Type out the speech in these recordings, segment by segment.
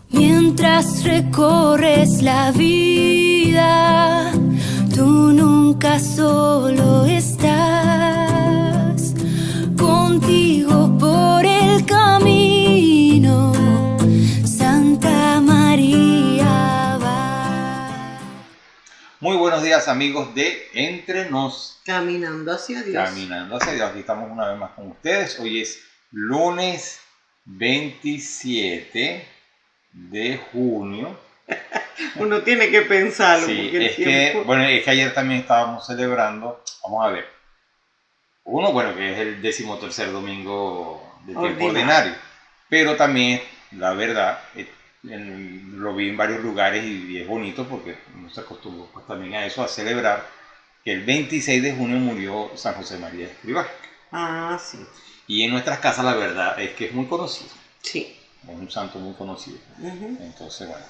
Mientras recorres la vida, tú nunca solo estás. Contigo por el camino, Santa María va. Muy buenos días, amigos de Entre Nos. Caminando hacia Dios. Caminando hacia Dios. Aquí estamos una vez más con ustedes. Hoy es lunes 27 de junio. Uno tiene que pensarlo. Sí, porque es que ayer también estábamos celebrando, vamos a ver, que es el 13º domingo del tiempo ordinario, pero también, la verdad, lo vi en varios lugares y es bonito porque uno se acostumbró pues también a eso, a celebrar que el 26 de junio murió San José María Escrivá. Ah, sí. Y en nuestras casas la verdad es que es muy conocido. Sí. Es un santo muy conocido. Entonces, bueno.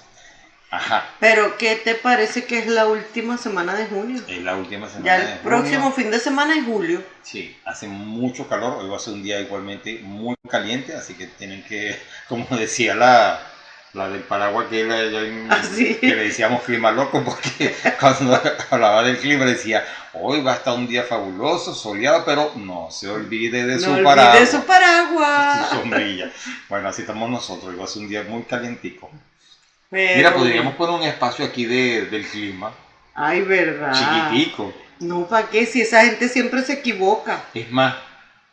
Ajá. Pero, ¿qué te parece que es la última semana de junio? Es la última semana ya de junio. El próximo fin de semana es julio. Sí, hace mucho calor. Hoy va a ser un día igualmente muy caliente, así que tienen que, como decía la del Paraguay, que le decíamos clima loco, porque cuando hablaba del clima decía, hoy va a estar un día fabuloso, soleado, pero no se olvide de su paraguas. No olvide su paraguas. Su sombrilla. Bueno, así estamos nosotros. Hoy va a ser un día muy calientico. Pero... Mira, podríamos poner un espacio aquí del clima. Ay, ¿verdad? Chiquitico. No, ¿para qué? Si esa gente siempre se equivoca. Es más,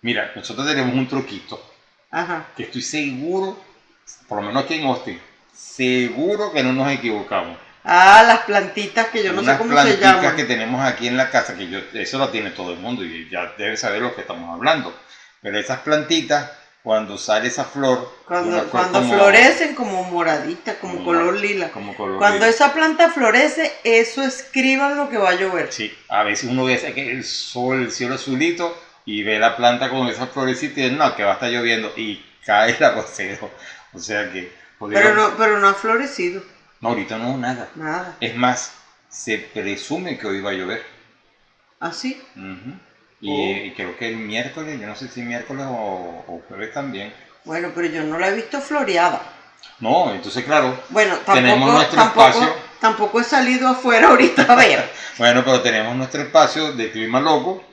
mira, nosotros tenemos un truquito. Ajá. Que estoy seguro, por lo menos aquí en Austin, seguro que no nos equivocamos. Ah, las plantitas que yo no sé cómo se llaman. Unas plantitas que tenemos aquí en la casa, eso lo tiene todo el mundo y ya deben saber lo que estamos hablando. Pero esas plantitas, cuando sale esa flor, cuando florecen como moradita, como color lila. Cuando esa planta florece, eso escriban lo que va a llover. Sí, a veces uno ve que el cielo azulito y ve la planta con esas florecitas y dice, no, que va a estar lloviendo y cae el aguacero. O sea que... Pero no ha florecido. No, ahorita no, nada. Nada. Es más, se presume que hoy va a llover. ¿Ah, sí? Y creo que el miércoles, yo no sé si miércoles o jueves también. Bueno, pero yo no la he visto floreada. No, entonces claro, bueno, tenemos nuestro espacio. Tampoco he salido afuera ahorita a ver. Bueno, pero tenemos nuestro espacio de clima loco.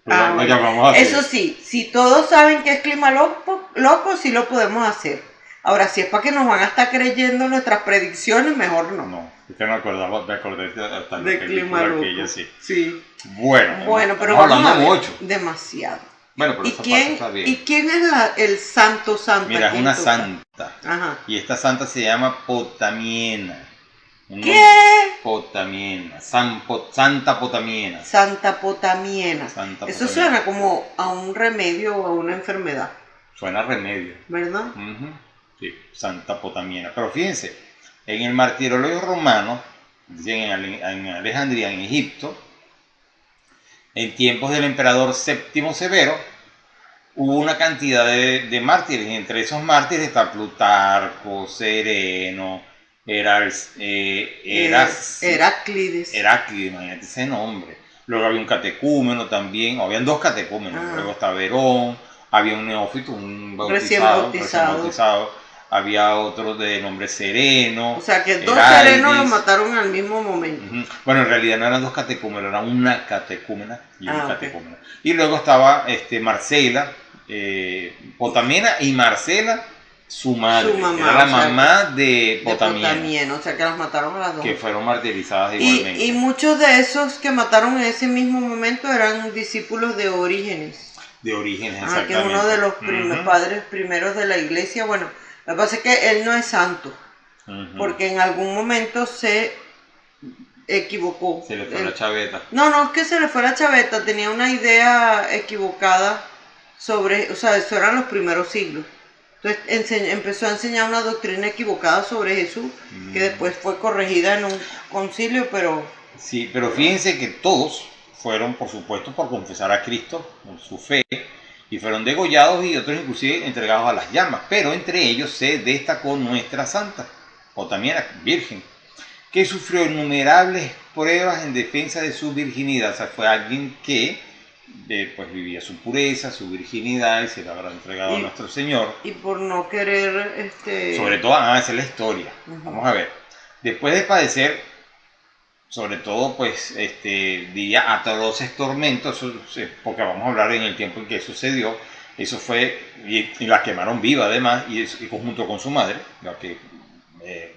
Lo llamamos así. Eso sí, si todos saben que es clima loco, sí lo podemos hacer. Ahora, si es para que nos van a estar creyendo nuestras predicciones, mejor no. No, es que me acordé hasta de clima loco. Aquella, sí. Sí. Bueno, pero vamos hablando a ver, mucho. Demasiado. Bueno, pero esa parte está bien. ¿Y quién es el santo santa? Mira, es una santa. Ajá. Y esta santa se llama Potamiena. ¿Qué? Potamiena. Santa Potamiena. Santa Potamiena. Eso suena como a un remedio o a una enfermedad. Suena a remedio. ¿Verdad? Sí, Santa Potamiena. Pero fíjense, en el martirologio romano, en Alejandría, en Egipto, en tiempos del emperador Séptimo Severo, hubo una cantidad de mártires, y entre esos mártires está Plutarco, Sereno, Heráclides, imagínate ese nombre. Luego había un catecúmeno también, o habían dos catecúmenos, luego está Verón, había un neófito, un recién bautizado, había otro de nombre Sereno. O sea que dos serenos los mataron al mismo momento. Bueno, en realidad no eran dos catecúmenos, era una catecúmena y un catecúmeno. Y luego estaba Marcela, Potamiena y Marcela, su madre, era la mamá de Potamiena. O sea que las mataron a las dos. Que fueron martirizadas igualmente. Y muchos de esos que mataron en ese mismo momento eran discípulos de Orígenes. De Orígenes, exactamente. Que es uno de los padres primeros de la iglesia. Bueno, lo que pasa es que él no es santo, porque en algún momento se equivocó. Se le fue la chaveta. No es que se le fue la chaveta, tenía una idea equivocada sobre, o sea, eso eran los primeros siglos. Entonces empezó a enseñar una doctrina equivocada sobre Jesús, que después fue corregida en un concilio, pero... Sí, pero fíjense que todos fueron, por supuesto, por confesar a Cristo, por su fe, y fueron degollados y otros inclusive entregados a las llamas, pero entre ellos se destacó nuestra santa, o también la virgen, que sufrió innumerables pruebas en defensa de su virginidad. O sea, fue alguien que pues vivía su pureza, su virginidad y se la habrá entregado a nuestro Señor. Y por no querer, Sobre todo, esa es la historia. Vamos a ver. Después de padecer, sobre todo, pues, diría atroces tormentos, porque vamos a hablar en el tiempo en que sucedió. Eso fue, y la quemaron viva además, y junto con su madre, la que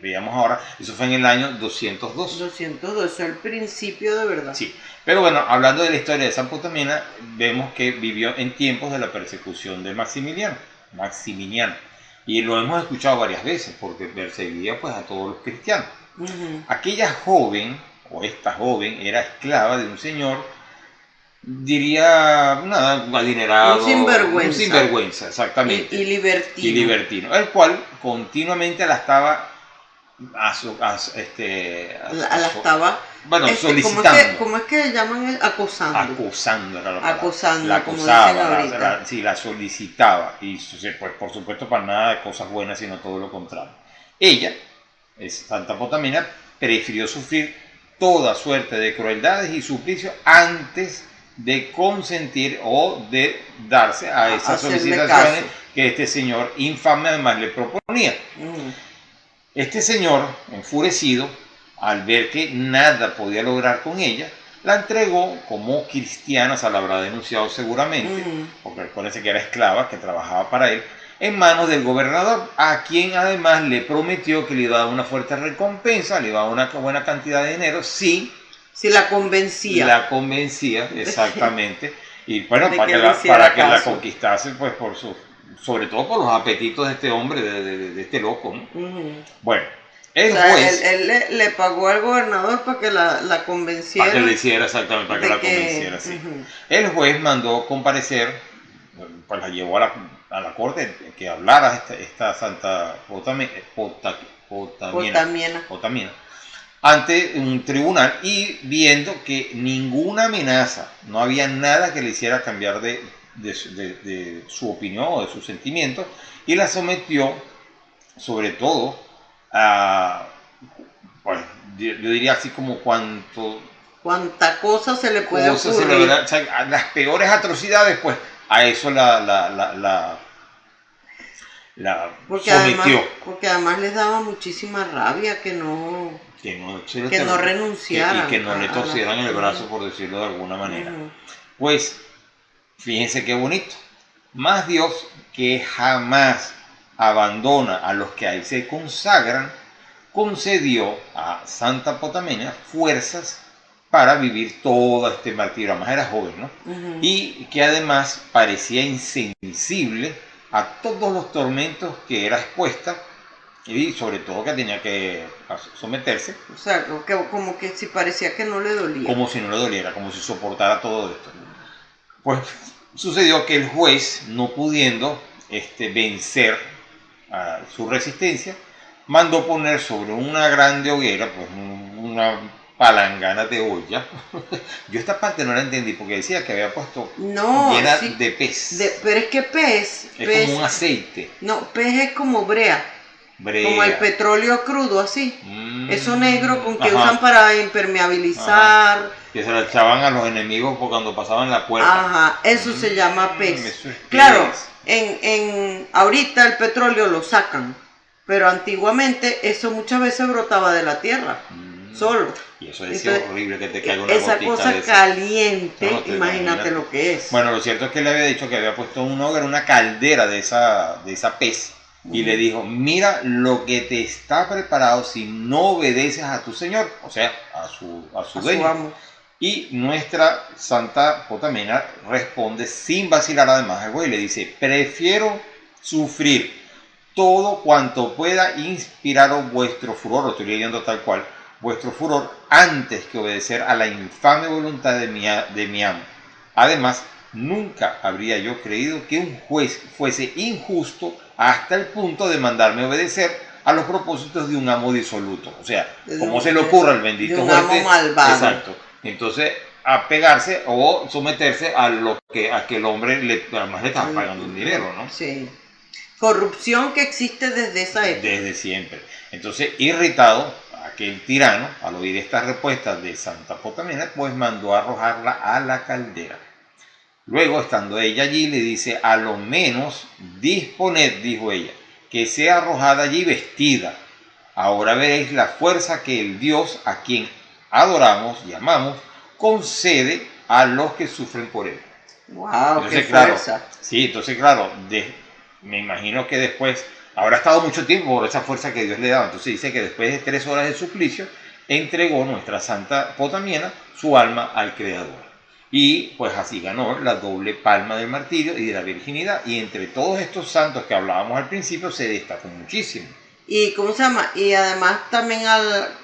veíamos ahora, eso fue en el año 202. 202, eso es el principio de verdad. Sí, pero bueno, hablando de la historia de San Potamina, vemos que vivió en tiempos de la persecución de Maximiliano, y lo hemos escuchado varias veces, porque perseguía pues a todos los cristianos. Aquella joven, o esta joven, era esclava de un señor, diría, nada, adinerado. Un sinvergüenza, exactamente. Y libertino. Y libertino, el cual continuamente la estaba solicitando. ¿Cómo es que llaman? Acosando. Acosando era la palabra. Acosando, la como acosaba, dicen ahorita. sí, la solicitaba. Y pues por supuesto para nada de cosas buenas, sino todo lo contrario. Ella, Santa Potamina, prefirió sufrir toda suerte de crueldades y suplicios antes de consentir o de darse a esas solicitaciones que este señor infame además le proponía. Este señor, enfurecido, al ver que nada podía lograr con ella, la entregó como cristiana, se la habrá denunciado seguramente, porque recuérdense que era esclava, que trabajaba para él, en manos del gobernador, a quien además le prometió que le iba a dar una fuerte recompensa, le iba a dar una buena cantidad de dinero, si la convencía. La convencía, exactamente. Y bueno, para que la conquistase, pues sobre todo por los apetitos de este hombre, de este loco, ¿no? Bueno, el juez... Él le pagó al gobernador para que la convenciera. Para que le hiciera, exactamente, para que la convenciera, sí. El juez mandó comparecer, pues la llevó a la corte, que hablara esta Santa Potamina ante un tribunal, y viendo que ninguna amenaza, no había nada que le hiciera cambiar de su opinión o de sus sentimientos, y la sometió sobre todo a, pues, yo diría así como cuánta cosa se le puede ocurrir. O sea, a las peores atrocidades, pues a eso la sometió. Porque además les daba muchísima rabia que no renunciaran. Y que no le torcieran el brazo, por decirlo de alguna manera. Pues, fíjense qué bonito. Más Dios, que jamás abandona a los que a él se consagran, concedió a Santa Potamina fuerzas para vivir todo este martirio. Además era joven, ¿no? Y que además parecía insensible a todos los tormentos que era expuesta, y sobre todo que tenía que someterse. O sea, como que si parecía que no le dolía. Como si no le doliera, como si soportara todo esto. Pues sucedió que el juez, no pudiendo vencer a su resistencia, mandó poner sobre una grande hoguera, pues una palangana de olla. Yo esta parte no la entendí, porque decía que había puesto llena de pez. Pero es que pez es como un aceite. No, pez es como brea. Como el petróleo crudo, así. Eso negro con que usan para impermeabilizar. Que se lo echaban a los enemigos cuando pasaban la puerta. Ajá, eso se llama pez. Claro, ahorita el petróleo lo sacan, pero antiguamente eso muchas veces brotaba de la tierra, solo. Y eso decía horrible, que te caiga una esa gotita cosa de caliente, no, imagínate lo que es. Bueno, lo cierto es que le había dicho que había puesto una caldera de esa pez. Y le dijo, mira lo que te está preparado si no obedeces a tu Señor, o sea, a su dueño. Y nuestra Santa Potamina responde sin vacilar además al güey, y le dice, prefiero sufrir todo cuanto pueda inspirar vuestro furor, lo estoy leyendo tal cual, vuestro furor, antes que obedecer a la infame voluntad de mi amo. Además, nunca habría yo creído que un juez fuese injusto hasta el punto de mandarme obedecer a los propósitos de un amo disoluto. O sea, ¿cómo se le ocurre al bendito juez? De un amo malvado. Exacto. Entonces, apegarse o someterse a lo que aquel hombre además le estaba pagando un dinero, ¿no? Sí. Corrupción que existe desde esa época. Desde siempre. Entonces, irritado, aquel tirano, al oír estas respuestas de Santa Potamina, pues mandó arrojarla a la caldera. Luego, estando ella allí, le dice: a lo menos disponed, dijo ella, que sea arrojada allí vestida. Ahora veréis la fuerza que el Dios a quien adoramos y amamos concede a los que sufren por él. ¡Wow! Entonces, ¡Qué claro, fuerza! sí, entonces claro, me imagino que después habrá estado mucho tiempo por esa fuerza que Dios le daba. Entonces dice que después de 3 horas de suplicio, entregó nuestra Santa Potamiena su alma al Creador. Y pues así ganó la doble palma del martirio y de la virginidad. Y entre todos estos santos que hablábamos al principio, se destacó muchísimo. ¿Y cómo se llama? Y además también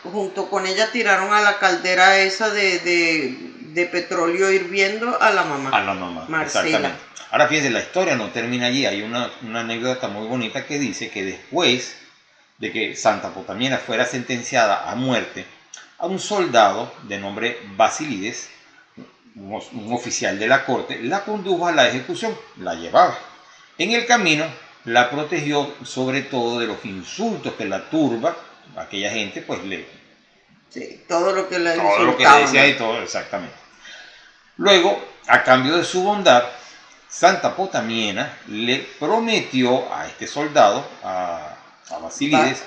junto con ella tiraron a la caldera esa de petróleo hirviendo a la mamá. A la mamá, Marcela. exactamente. Ahora fíjense, la historia no termina allí. Hay una anécdota muy bonita que dice que después de que Santa Potamiena fuera sentenciada a muerte, a un soldado de nombre Basilides, un oficial de la corte, la condujo a la ejecución, la llevaba. En el camino la protegió sobre todo de los insultos que la turba, aquella gente, pues Sí, todo lo que le todo lo que le decía y todo, exactamente. Luego, a cambio de su bondad, Santa Potamiena le prometió a este soldado, a Basilides,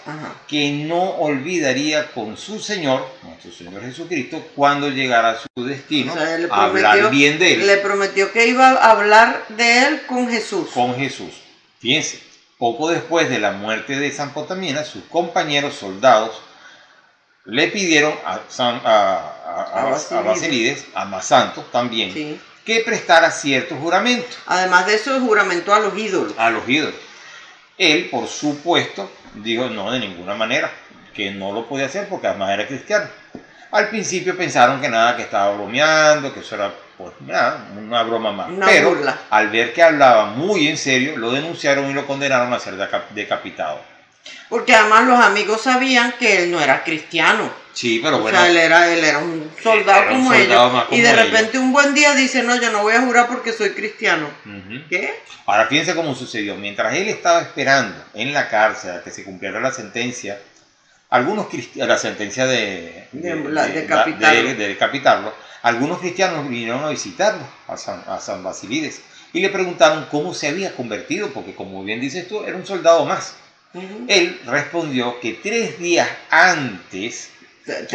que no olvidaría con su Señor, nuestro Señor Jesucristo, cuando llegara a su destino, o sea, a hablar bien de él. Le prometió que iba a hablar de él con Jesús. Con Jesús. Fíjense, poco después de la muerte de San Potamiena, sus compañeros soldados le pidieron a Basilides, a más santos también, Sí. que prestara ciertos juramentos. Además de eso, juramento a los ídolos. A los ídolos. Él, por supuesto, dijo no, de ninguna manera, que no lo podía hacer porque además era cristiano. Al principio pensaron que nada, que estaba bromeando, que eso era pues nada, una broma más. Pero burla. al ver que hablaba muy en serio, lo denunciaron y lo condenaron a ser decapitado. Porque además los amigos sabían que él no era cristiano. Sí, pero O bueno. sea, él era un soldado era un como soldado ellos. más como Y de ellos. repente un buen día dice, no, yo no voy a jurar porque soy cristiano. Ujú. ¿Qué? Ahora fíjense cómo sucedió. Mientras él estaba esperando en la cárcel a que se cumpliera la sentencia, algunos cristianos, la sentencia de decapitarlo, algunos cristianos vinieron a visitarlo, a San Basilides, y le preguntaron cómo se había convertido, porque como bien dices tú, era un soldado más. Él respondió que 3 días antes, 3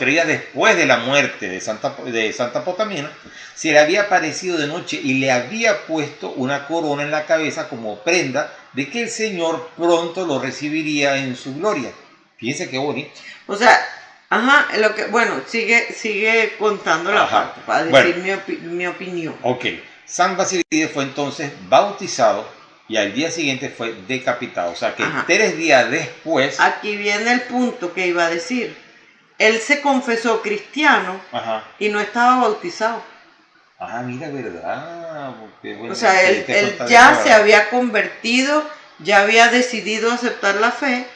días después de la muerte de Santa Potamiena, se le había aparecido de noche y le había puesto una corona en la cabeza como prenda de que el Señor pronto lo recibiría en su gloria. Fíjense qué bonito. O sea, bueno, sigue contando la parte para decir mi opinión. Ok, San Basilides fue entonces bautizado y al día siguiente fue decapitado. O sea que 3 días después... Aquí viene el punto que iba a decir. Él se confesó cristiano y no estaba bautizado. Ah, mira, verdad. Porque, bueno, o sea, él ya se había convertido, ya había decidido aceptar la fe,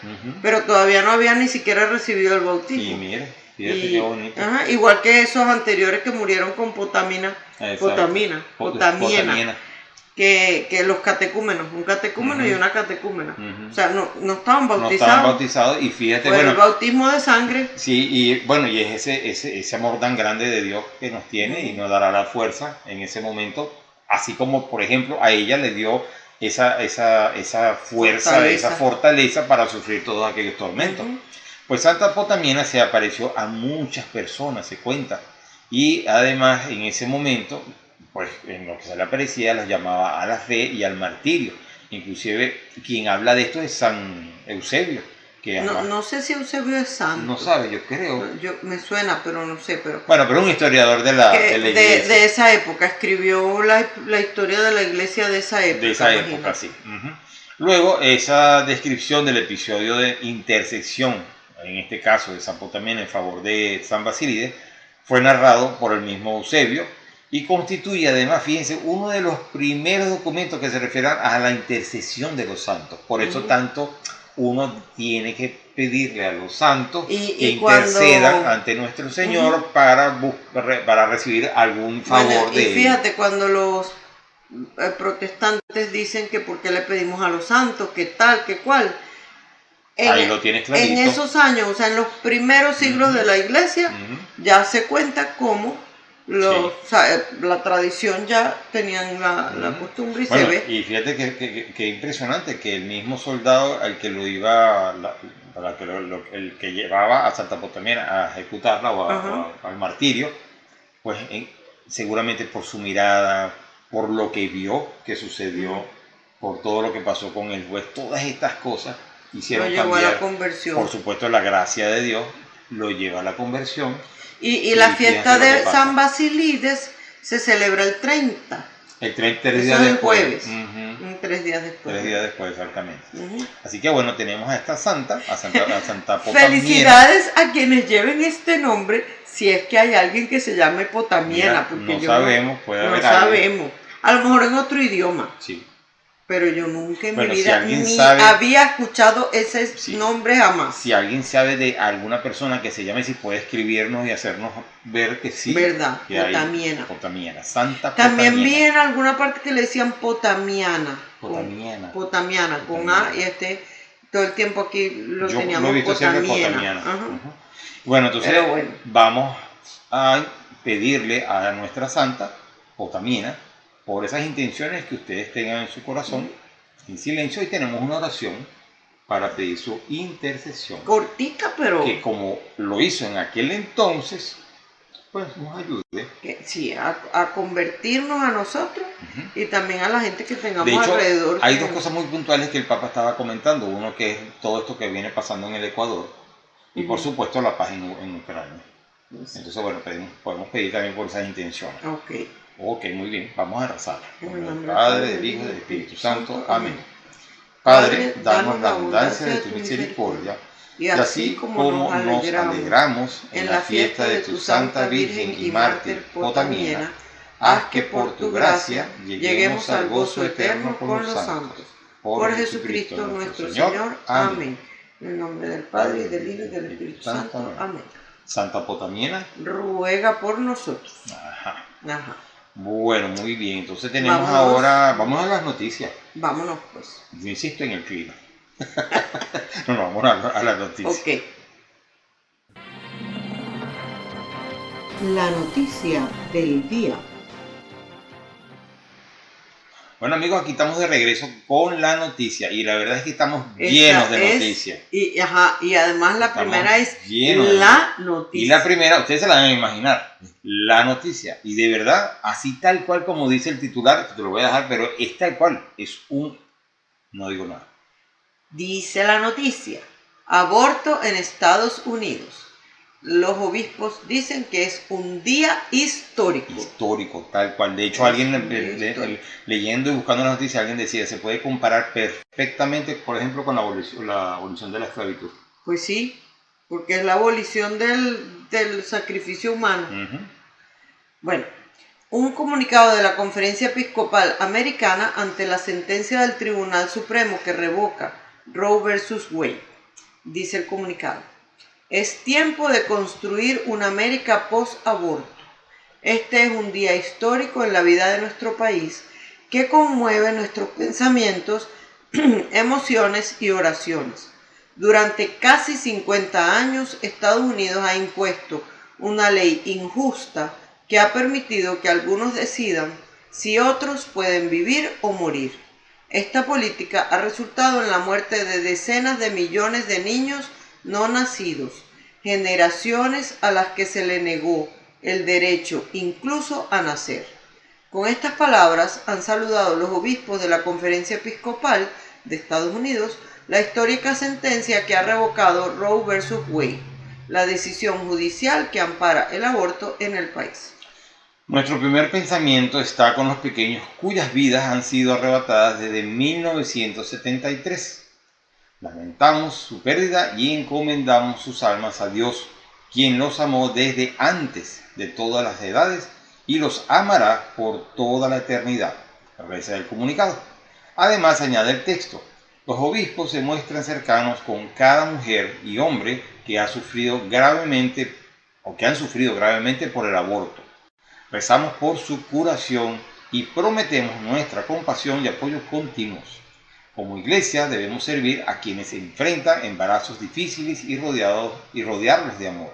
pero todavía no había ni siquiera recibido el bautismo. Y mire, fíjate qué bonito. Igual que esos anteriores que murieron con Potamiena. Que los catecúmenos, un catecúmeno y una catecúmena. O sea, no estaban bautizados. No estaban bautizados y fíjate, el bautismo de sangre. Sí, y bueno, y es ese amor tan grande de Dios que nos tiene y nos dará la fuerza en ese momento, así como, por ejemplo, a ella le dio esa fuerza, esa fortaleza para sufrir todos aquellos tormentos. Pues Santa Potamiena se apareció a muchas personas, se cuenta, y además en ese momento, pues en lo que se le aparecía, las llamaba a la fe y al martirio. Inclusive quien habla de esto es San Eusebio. Que no sé si Eusebio es santo. No sabe, yo creo. Me suena, pero no sé. Bueno, pero un historiador de la iglesia. De esa época, escribió la historia de la iglesia de esa época. De esa época, sí. Luego, esa descripción del episodio de intersección, en este caso de San Potamiena en favor de San Basilides, fue narrado por el mismo Eusebio, y constituye además, fíjense, uno de los primeros documentos que se refieren a la intercesión de los santos. Por eso tanto uno tiene que pedirle a los santos que intercedan ante nuestro Señor para recibir algún favor de él. Y fíjate, cuando los protestantes dicen que por qué le pedimos a los santos, que tal, que cual. Ahí lo tienes clarito. En esos años, o sea, en los primeros siglos de la iglesia, ya se cuenta cómo o sea, la tradición ya tenían la costumbre y Bueno, se ve. y fíjate que impresionante que el mismo soldado al que lo iba, el que llevaba a Santa Potamiana a ejecutarla al martirio, pues seguramente por su mirada, por lo que vio que sucedió, por todo lo que pasó con el juez, todas estas cosas hicieron Lo llevó cambiar, a la conversión. por supuesto la gracia de Dios lo lleva a la conversión. Y la fiesta fíjate lo de que pasa. San Basilides se celebra el 30. El 30 Eso días es el después. jueves. Ujú. 3 días después. 3 días después, exactamente. Ujú. Así que bueno, tenemos a esta santa, a Santa Potamiena. Felicidades a quienes lleven este nombre, si es que hay alguien que se llame Potamiena. Mira, Porque no yo sabemos, puede no haber alguien. sabemos. A lo mejor en otro idioma. Sí. Pero yo nunca en Bueno, mi si vida alguien ni sabe- había escuchado ese Sí. nombre jamás. Si alguien sabe de alguna persona que se llame, si puede escribirnos y hacernos ver que sí. Verdad, que hay Potamiena. Potamiena, Santa También vi Potamiena. en alguna parte que le decían Potamiana. Potamiana. Potamiana, con A, y todo el tiempo aquí lo Yo teníamos lo he visto siempre Potamiena. Potamiana. Ajá. Ujú. Bueno, entonces Pero bueno. vamos a pedirle a nuestra santa Potamiena por esas intenciones que ustedes tengan en su corazón, en silencio, y tenemos una oración para pedir su intercesión. Cortica, pero Que como lo hizo en aquel entonces, pues nos ayude. que sí, a convertirnos a nosotros y también a la gente que tengamos De hecho, alrededor. hay que- dos cosas muy puntuales que el Papa estaba comentando. Uno que es todo esto que viene pasando en el Ecuador y por supuesto la paz en Ucrania. Entonces, bueno, podemos pedir también por esas intenciones. Ok. Ok, muy bien, vamos a rezar. En En el el nombre nombre del Padre, del Hijo y del Espíritu Santo. Amén. Padre, danos la abundancia de tu misericordia, y así como nos alegramos en la fiesta de tu Santa Virgen y Mártir Potamiena, haz que por tu gracia lleguemos al gozo eterno con los santos. Por Jesucristo nuestro Señor. Amén. En el nombre del Padre, y del Hijo y del Espíritu Santo. Amén. Santa Potamiena. Ruega por nosotros. Ajá. Ajá. Bueno, muy bien. Entonces tenemos Vámonos. ahora, vamos a las noticias. Vámonos pues. Yo insisto en el clima. No, vamos a las noticias. Ok. La noticia del día. Bueno amigos, aquí estamos de regreso con la noticia y la verdad es que estamos llenos de noticias. Y además la primera es llenos de la noticia. Y la primera, ustedes se la van a imaginar, la noticia. Y de verdad, así tal cual como dice el titular, te lo voy a dejar, pero es tal cual, no digo nada. Dice la noticia: aborto en Estados Unidos. Los obispos dicen que es un día histórico. Histórico, tal cual. De hecho, Es alguien un día histórico. leyendo y buscando la noticia, alguien decía, se puede comparar perfectamente, por ejemplo, con la abolición de la esclavitud. Pues sí, porque es la abolición del sacrificio humano. Ujú. Bueno, un comunicado de la Conferencia Episcopal Americana ante la sentencia del Tribunal Supremo que revoca Roe versus Wade. Dice el comunicado: es tiempo de construir una América post-aborto. Este es un día histórico en la vida de nuestro país que conmueve nuestros pensamientos, emociones y oraciones. Durante casi 50 años, Estados Unidos ha impuesto una ley injusta que ha permitido que algunos decidan si otros pueden vivir o morir. Esta política ha resultado en la muerte de decenas de millones de niños no nacidos, generaciones a las que se le negó el derecho incluso a nacer. Con estas palabras han saludado los obispos de la Conferencia Episcopal de Estados Unidos la histórica sentencia que ha revocado Roe versus Wade, la decisión judicial que ampara el aborto en el país. Nuestro primer pensamiento está con los pequeños cuyas vidas han sido arrebatadas desde 1973. Lamentamos su pérdida y encomendamos sus almas a Dios, quien los amó desde antes de todas las edades y los amará por toda la eternidad. Reza el comunicado. Además, añade el texto: los obispos se muestran cercanos con cada mujer y hombre que ha sufrido gravemente o que han sufrido gravemente por el aborto. Rezamos por su curación y prometemos nuestra compasión y apoyo continuos. Como iglesia debemos servir a quienes enfrentan embarazos difíciles y rodearlos de amor.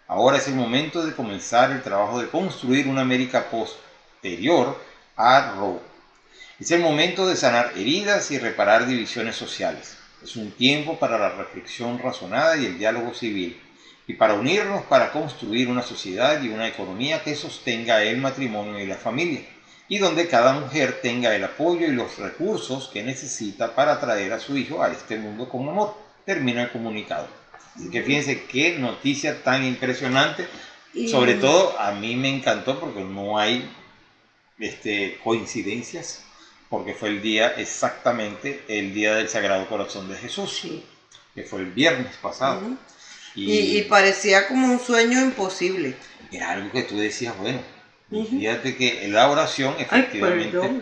Ahora es el momento de comenzar el trabajo de construir una América posterior a Roe. Es el momento de sanar heridas y reparar divisiones sociales. Es un tiempo para la reflexión razonada y el diálogo civil, y para unirnos para construir una sociedad y una economía que sostenga el matrimonio y la familia, y donde cada mujer tenga el apoyo y los recursos que necesita para traer a su hijo a este mundo con amor. Termina el comunicado. Así que fíjense qué noticia tan impresionante. Sobre todo a mí me encantó porque no hay coincidencias, porque fue exactamente el día del Sagrado Corazón de Jesús, Sí. que fue el viernes pasado. Y parecía como un sueño imposible. Era algo que tú decías, bueno, y fíjate que la oración efectivamente,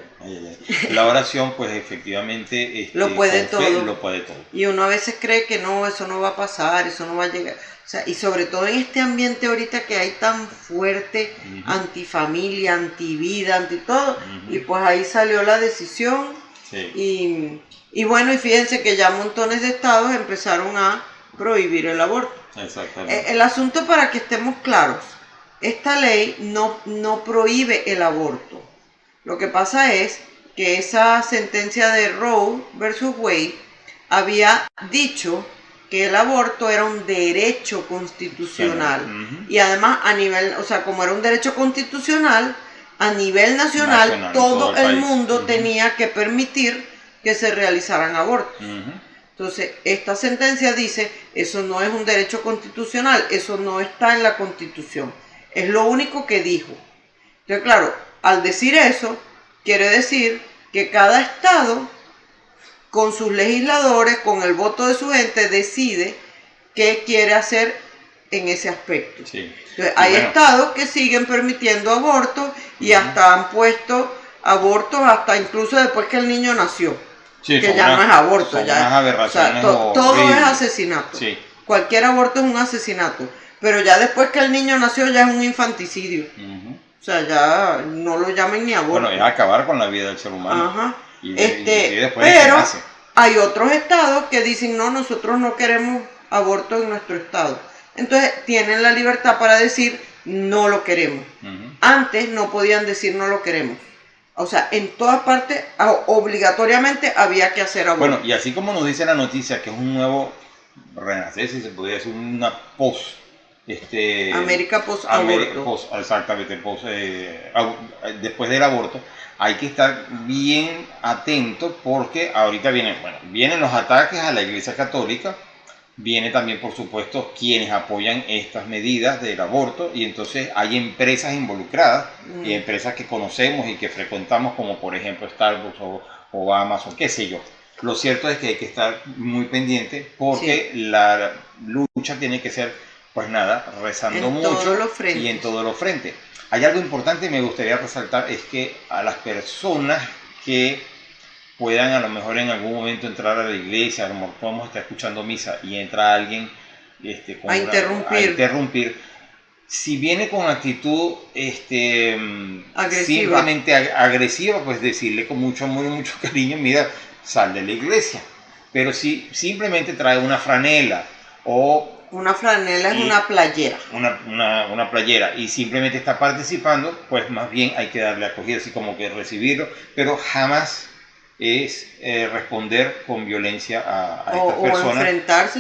la oración pues efectivamente Lo puede con fe, todo. lo puede todo. Y uno a veces cree que no, eso no va a pasar, eso no va a llegar. O sea, y sobre todo en este ambiente ahorita que hay tan fuerte, antifamilia, antivida, anti todo, y pues ahí salió la decisión. Sí. Y bueno, y fíjense que ya montones de estados empezaron a prohibir el aborto. Exactamente. El asunto, para que estemos claros, esta ley no prohíbe el aborto. Lo que pasa es que esa sentencia de Roe versus Wade había dicho que el aborto era un derecho constitucional. Y además a nivel, o sea, como era un derecho constitucional, a nivel nacional todo el mundo tenía que permitir que se realizaran abortos. Entonces, esta sentencia dice, eso no es un derecho constitucional, eso no está en la Constitución. Es lo único que dijo. Entonces, claro, al decir eso, quiere decir que cada estado, con sus legisladores, con el voto de su gente, decide qué quiere hacer en ese aspecto. Sí. Entonces, hay estados que siguen permitiendo abortos y hasta han puesto abortos hasta incluso después que el niño nació. Sí, que ya no es aborto, ya. O sea, todo es asesinato. Sí. Cualquier aborto es un asesinato. Pero ya después que el niño nació ya es un infanticidio. O sea, ya no lo llamen ni aborto. Bueno, es acabar con la vida del ser humano. Ajá. Y después pero hay otros estados que dicen, no, nosotros no queremos aborto en nuestro estado. Entonces tienen la libertad para decir, no lo queremos. Antes no podían decir, no lo queremos. O sea, en todas partes obligatoriamente había que hacer aborto. Bueno, y así como nos dice la noticia que es un nuevo renacer, si se podría decir, una América post-aborto. Exactamente, después del aborto, hay que estar bien atento porque ahorita vienen los ataques a la Iglesia Católica, viene también, por supuesto, quienes apoyan estas medidas del aborto, y entonces hay empresas involucradas, y empresas que conocemos y que frecuentamos, como por ejemplo Starbucks o Amazon, qué sé yo. Lo cierto es que hay que estar muy pendiente porque la lucha tiene que ser, pues nada, rezando mucho y en todos los frentes. Hay algo importante y me gustaría resaltar, es que a las personas que puedan a lo mejor en algún momento entrar a la iglesia, a lo mejor podemos estar escuchando misa y entra alguien a interrumpir, si viene con actitud simplemente agresiva, pues decirle con mucho amor y mucho cariño, mira, sal de la iglesia. Pero si simplemente trae una franela o... Una franela es una playera. Una playera y simplemente está participando, pues más bien hay que darle acogida, así como que recibirlo, pero jamás es responder con violencia a estas personas.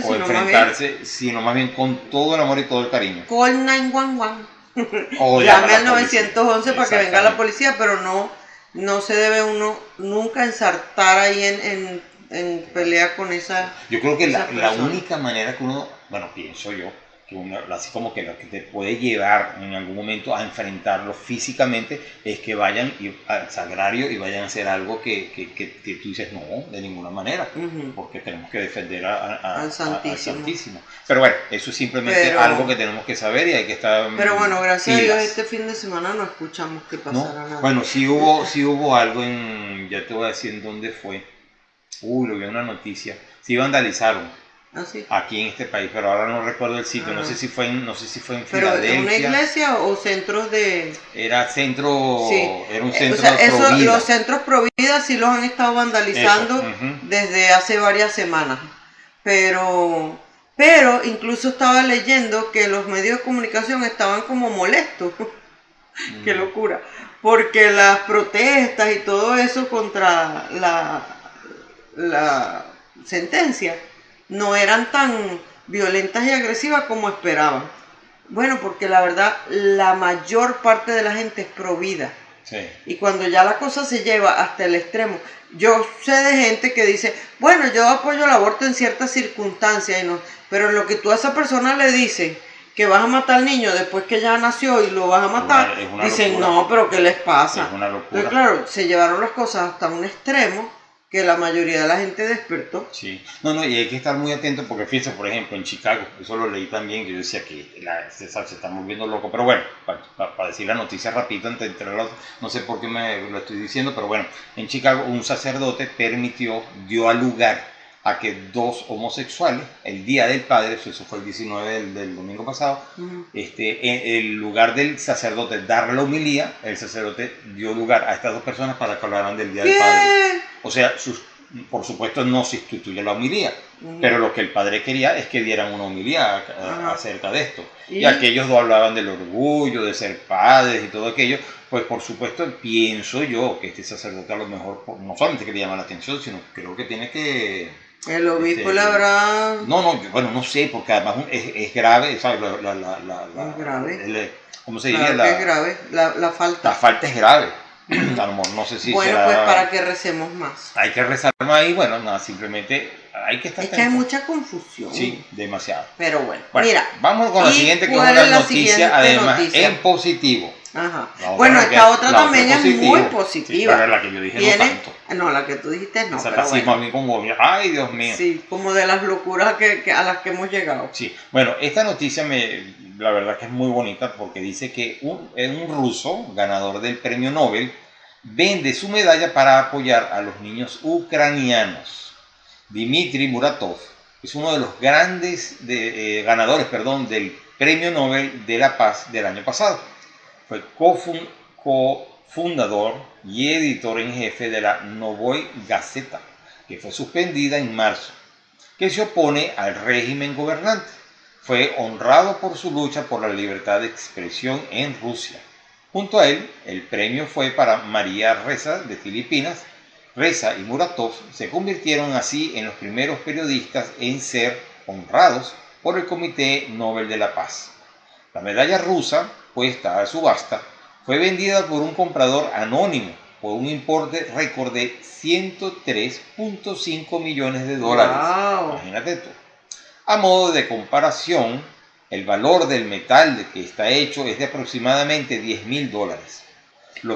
O enfrentarse, sino más bien con todo el amor y todo el cariño. Call 911. Llame al 911 para que venga la policía, pero no se debe uno nunca ensartar ahí en pelea con esa. Yo creo que la única manera que uno, bueno, pienso yo, que uno, así como que lo que te puede llevar en algún momento a enfrentarlo físicamente, es que vayan al sagrario y vayan a hacer algo que tú dices, no, de ninguna manera, porque tenemos que defender al Santísimo. Pero bueno, eso es simplemente algo que tenemos que saber y hay que estar. Pero bueno, gracias a Dios este fin de semana no escuchamos que pasara nada. Bueno, sí hubo algo ya te voy a decir en dónde fue. Lo vi en una noticia. Sí vandalizaron. Aquí en este país, pero ahora no recuerdo el sitio. No sé si fue en Filadelfia. ¿Pero en una iglesia o centros de...? Era un centro Provida. Los centros Provida sí los han estado vandalizando desde hace varias semanas. Pero Pero incluso estaba leyendo que los medios de comunicación estaban como molestos. Qué locura. Porque las protestas y todo eso contra la sentencia no eran tan violentas y agresivas como esperaban. Bueno, porque la verdad, la mayor parte de la gente es pro vida. Sí. Y cuando ya la cosa se lleva hasta el extremo, yo sé de gente que dice, bueno, yo apoyo el aborto en ciertas circunstancias, pero en lo que tú a esa persona le dices que vas a matar al niño después que ya nació y lo vas a matar, Es una dicen, locura. no, pero ¿qué les pasa? Es una locura. Entonces, claro, se llevaron las cosas hasta un extremo que la mayoría de la gente despertó. Sí, no, y hay que estar muy atento porque fíjense, por ejemplo, en Chicago, eso lo leí también, que yo decía que se está volviendo loco, pero bueno, para decir la noticia rapidito, no sé por qué me lo estoy diciendo, pero bueno, en Chicago un sacerdote dio lugar a que dos homosexuales, el Día del Padre, eso fue el 19 del domingo pasado, en lugar del sacerdote dar la homilía, el sacerdote dio lugar a estas dos personas para que hablaran del Día del Padre. O sea, por supuesto no se instituye la homilía, pero lo que el padre quería es que dieran una homilía acerca de esto. Y aquellos dos hablaban del orgullo, de ser padres y todo aquello. Pues por supuesto pienso yo que este sacerdote a lo mejor no solamente quería llamar la atención, sino creo que tiene que... El obispo le habrá... Bueno, no sé, porque además es grave, ¿sabes? Es grave. ¿Cómo se Claro diría? que es grave, la falta. La falta es grave. A lo mejor no sé si bueno, será... pues para que recemos más. Hay que rezar más ahí, bueno, nada, simplemente hay que estar Es que hay mucha confusión. Sí, demasiado. Pero bueno, Bueno, mira. vamos con la siguiente, que es ¿cuál una es la noticia, siguiente además, noticia? en positivo. Ajá. No, Bueno, porque esta otra la también otra es muy positivo. positiva. Sí, pero la que yo dije no tanto. No, la que tú dijiste no, Esa pero así bueno. a mí como, ay Dios mío. Sí, como de las locuras a las que hemos llegado. Sí, bueno, esta noticia la verdad que es muy bonita porque dice que un ruso, ganador del premio Nobel, vende su medalla para apoyar a los niños ucranianos. Dmitry Muratov es uno de los grandes ganadores del premio Nobel de la Paz del año pasado. Fue cofundador y editor en jefe de la Novoy Gazeta, que fue suspendida en marzo, que se opone al régimen gobernante. Fue honrado por su lucha por la libertad de expresión en Rusia. Junto a él, el premio fue para María Ressa de Filipinas. Ressa y Muratov se convirtieron así en los primeros periodistas en ser honrados por el Comité Nobel de la Paz. La medalla rusa, puesta a subasta, fue vendida por un comprador anónimo por un importe récord de $103.5 millones. Wow. Imagínate tú. A modo de comparación, el valor del metal de que está hecho es de aproximadamente $10.000.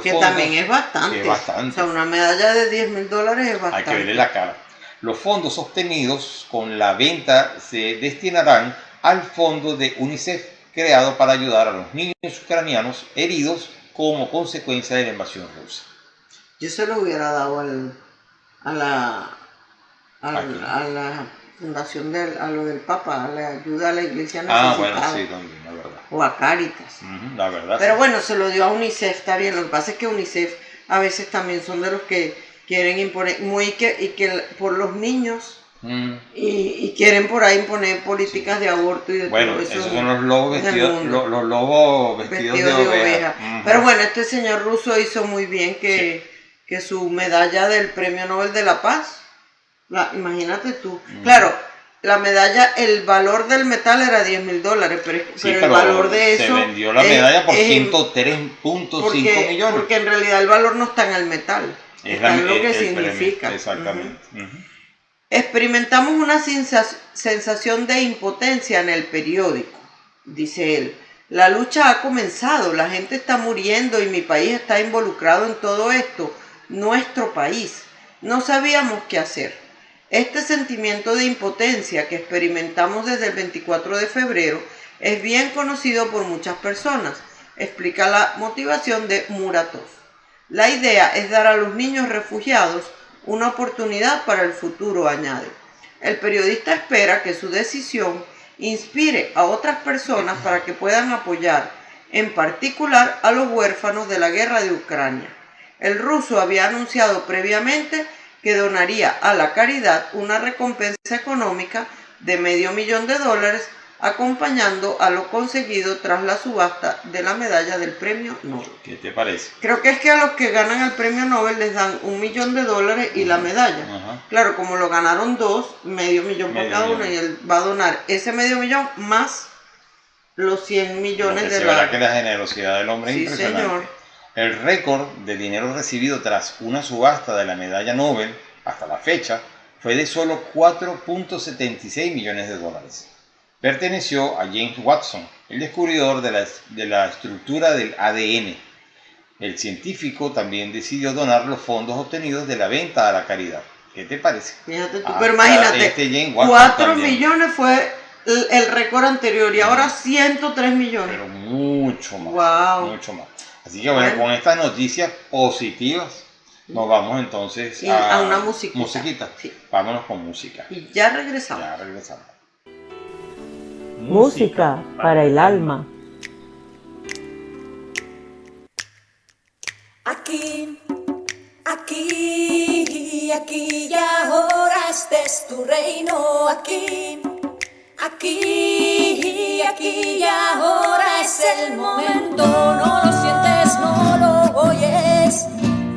Que también es bastante. O sea, una medalla de $10.000 es bastante. Hay que verle la cara. Los fondos obtenidos con la venta se destinarán al fondo de UNICEF, creado para ayudar a los niños ucranianos heridos como consecuencia de la invasión rusa. Yo se lo hubiera dado a la fundación a lo del Papa, a la ayuda a la iglesia necesitada. Bueno, sí, también, la verdad. O a Cáritas. La verdad. Pero sí. bueno, se lo dio a UNICEF, está bien. Lo que pasa es que UNICEF a veces también son de los que quieren imponer, por los niños, y quieren por ahí imponer políticas de aborto y de bueno, todo eso. Esos son los lobos vestidos, los lobos vestidos de oveja. Pero bueno, este señor ruso hizo muy bien que su medalla del Premio Nobel de la Paz, imagínate tú. Claro, la medalla, el valor del metal era $10.000, pero el valor de eso... Se vendió la medalla por 103.5 millones. Porque en realidad el valor no está en el metal, está en lo que significa. Premio, exactamente. Experimentamos una sensación de impotencia en el periódico, dice él. La lucha ha comenzado, la gente está muriendo y mi país está involucrado en todo esto. Nuestro país. No sabíamos qué hacer. Este sentimiento de impotencia que experimentamos desde el 24 de febrero es bien conocido por muchas personas, explica la motivación de Muratov. La idea es dar a los niños refugiados una oportunidad para el futuro, añade. El periodista espera que su decisión inspire a otras personas para que puedan apoyar, en particular a los huérfanos de la guerra de Ucrania. El ruso había anunciado previamente que donaría a la caridad una recompensa económica de $500,000, acompañando a lo conseguido tras la subasta de la medalla del premio Nobel. ¿Qué te parece? Creo que es que a los que ganan el premio Nobel les dan $1,000,000 y la medalla. Ajá. Claro, como lo ganaron dos, $500,000 para Medio cada uno, millón. y él va a donar ese $500,000 más los 100 millones de Se verá dólares. que la generosidad del hombre es Sí, impresionante. señor. El récord de dinero recibido tras una subasta de la medalla Nobel hasta la fecha fue de solo $4.76 millones. Perteneció a James Watson, el descubridor de la estructura del ADN. El científico también decidió donar los fondos obtenidos de la venta a la caridad. ¿Qué te parece? Fíjate tú, Hasta pero imagínate, este James Watson 4 también. millones fue el récord anterior y ahora 103 millones. Pero mucho más. Wow. Mucho más. Así que bueno, con estas noticias positivas, nos vamos entonces Y a una musiquita. musiquita. Sí. Vámonos con música. Y ya regresamos. Ya regresamos. Música para el alma. Aquí, aquí, aquí y ahora este es tu reino. Aquí, aquí, aquí y ahora es el momento. No lo sientes, no lo oyes.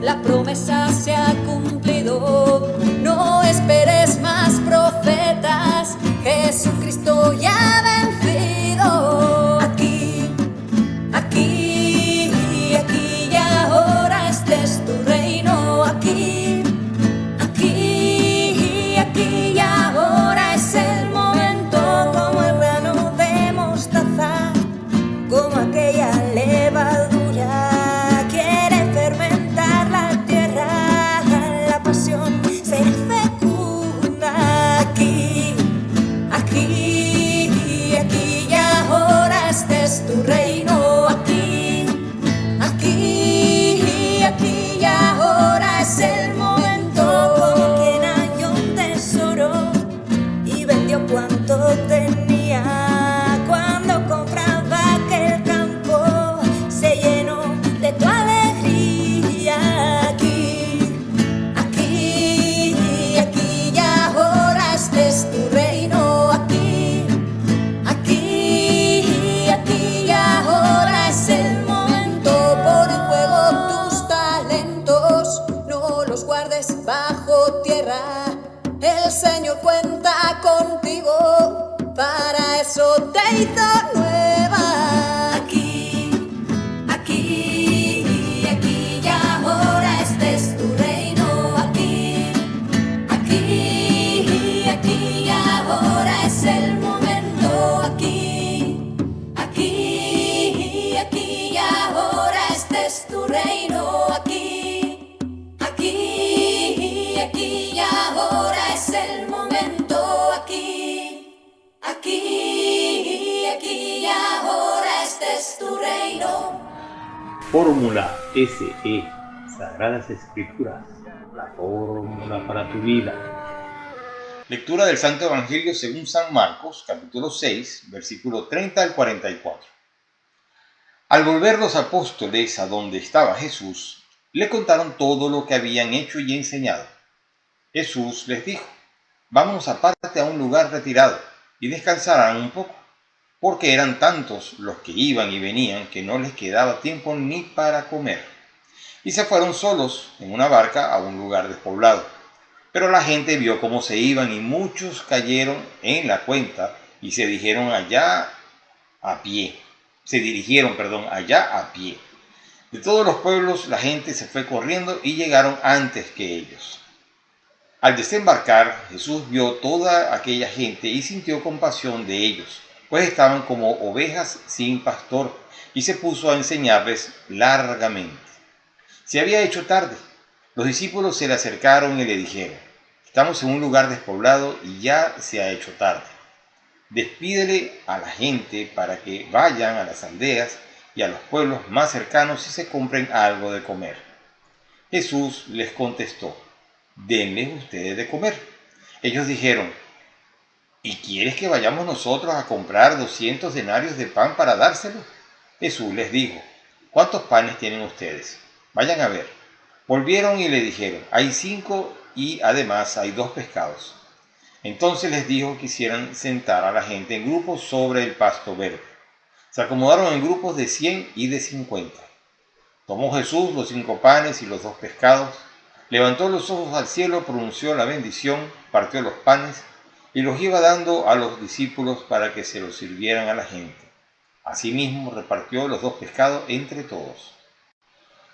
La promesa se ha cumplido. No esperes más profetas. Jesucristo ya ha vencido. Aquí, aquí, aquí y ahora este es tu reino. Aquí, aquí, aquí y ahora es el momento. Como el grano de mostaza, como aquella levadura, quiere fermentar la tierra. La pasión será fecunda. Aquí, aquí, aquí y ahora este es tu reino. Aquí, aquí, aquí y ahora es el momento. Como quien halló un tesoro y vendió cuanto tenía. Cuando compraba aquel campo se llenó de tu alegría. Aquí, aquí, aquí y ahora este es tu reino. Aquí, aquí, aquí y ahora es el momento. Pon en juego tus talentos, no los guardes bajo tierra. El Señor cuenta contigo, para eso te hizo nueva. Aquí, aquí, aquí y ahora este es tu reino. Aquí, aquí, aquí y ahora es el momento. Aquí, aquí, aquí y ahora este es tu reino. Aquí, aquí, aquí y ahora es el momento. Aquí, aquí, aquí y ahora este es tu reino. Fórmula SE, Sagradas Escrituras, la fórmula para tu vida. Lectura del Santo Evangelio según San Marcos, capítulo 6, versículo 30 al 44. Al volver los apóstoles a donde estaba Jesús, le contaron todo lo que habían hecho y enseñado. Jesús les dijo: vámonos aparte a un lugar retirado y descansarán un poco, porque eran tantos los que iban y venían que no les quedaba tiempo ni para comer. Y se fueron solos en una barca a un lugar despoblado. Pero la gente vio cómo se iban y muchos cayeron en la cuenta y se dirigieron allá a pie. De todos los pueblos la gente se fue corriendo y llegaron antes que ellos. Al desembarcar, Jesús vio toda aquella gente y sintió compasión de ellos, pues estaban como ovejas sin pastor, y se puso a enseñarles largamente. Se había hecho tarde. Los discípulos se le acercaron y le dijeron: estamos en un lugar despoblado y ya se ha hecho tarde. Despídele a la gente para que vayan a las aldeas y a los pueblos más cercanos y se compren algo de comer. Jesús les contestó: denles ustedes de comer. Ellos dijeron: ¿y quieres que vayamos nosotros a comprar 200 denarios de pan para dárselo? Jesús les dijo: ¿cuántos panes tienen ustedes? Vayan a ver. Volvieron y le dijeron: hay 5 y además hay 2 pescados. Entonces les dijo que hicieran sentar a la gente en grupos sobre el pasto verde. Se acomodaron en grupos de 100 y de 50. Tomó Jesús los 5 panes y los 2 pescados, levantó los ojos al cielo, pronunció la bendición, partió los panes y los iba dando a los discípulos para que se los sirvieran a la gente. Asimismo repartió los 2 pescados entre todos.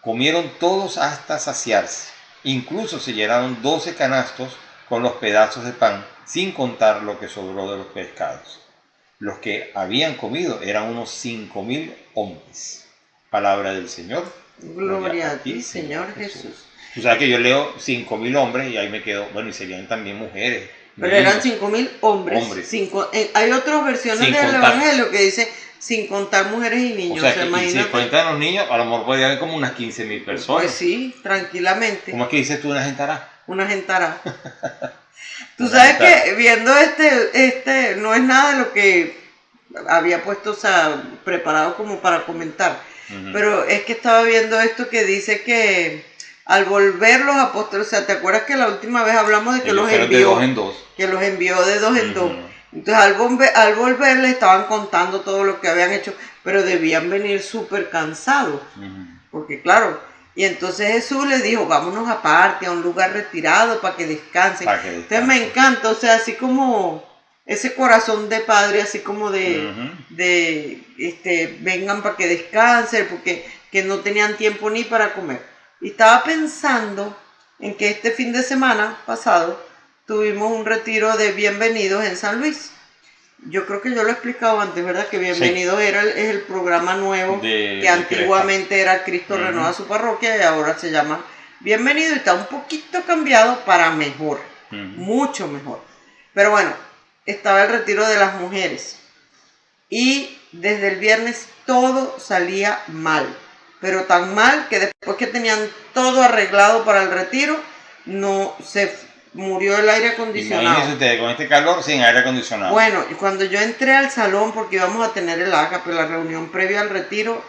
Comieron todos hasta saciarse. Incluso se llenaron 12 canastos con los pedazos de pan, sin contar lo que sobró de los pescados. Los que habían comido eran unos 5.000 hombres. Palabra del Señor. Gloria a ti, Señor Jesús. Tú sabes que yo leo 5.000 hombres y ahí me quedo, bueno, y serían también mujeres. Pero eran 5.000 hombres. Hay otras versiones Sin del contar. Evangelio que dice sin contar mujeres y niños. O sea, O sea, que, y imagínate. si cuentan los niños, a lo mejor podría haber como unas 15.000 personas. Pues sí, tranquilamente. ¿Cómo es que dices tú una gentará? Una gentará. Tú Una sabes gentará. que viendo no es nada de lo que había puesto, o sea, preparado como para comentar. Ujú. Pero es que estaba viendo esto que dice que al volver los apóstoles, o sea, ¿te acuerdas que la última vez hablamos de que Ellos los fueron de envió? 2 en 2. Que los envió de 2 en 2. Ujú. Entonces al volver le estaban contando todo lo que habían hecho, pero debían venir súper cansados, porque claro, y entonces Jesús les dijo, vámonos aparte, a un lugar retirado para que descansen. Para que Entonces me encanta, o sea, así como ese corazón de padre, así como vengan para que descansen, porque que no tenían tiempo ni para comer. Y estaba pensando en que este fin de semana pasado tuvimos un retiro de Bienvenidos en San Luis. Yo creo que yo lo he explicado antes, ¿verdad? Que Bienvenidos es el programa nuevo que antiguamente era Cristo Renueva su Parroquia y ahora se llama Bienvenido y está un poquito cambiado para mejor, mucho mejor. Pero bueno, estaba el retiro de las mujeres y desde el viernes todo salía mal, pero tan mal que después que tenían todo arreglado para el retiro, no se murió el aire acondicionado. Imagínense ustedes con este calor sin aire acondicionado. Bueno, y cuando yo entré al salón, porque íbamos a tener el AGAPE, la reunión previa al retiro,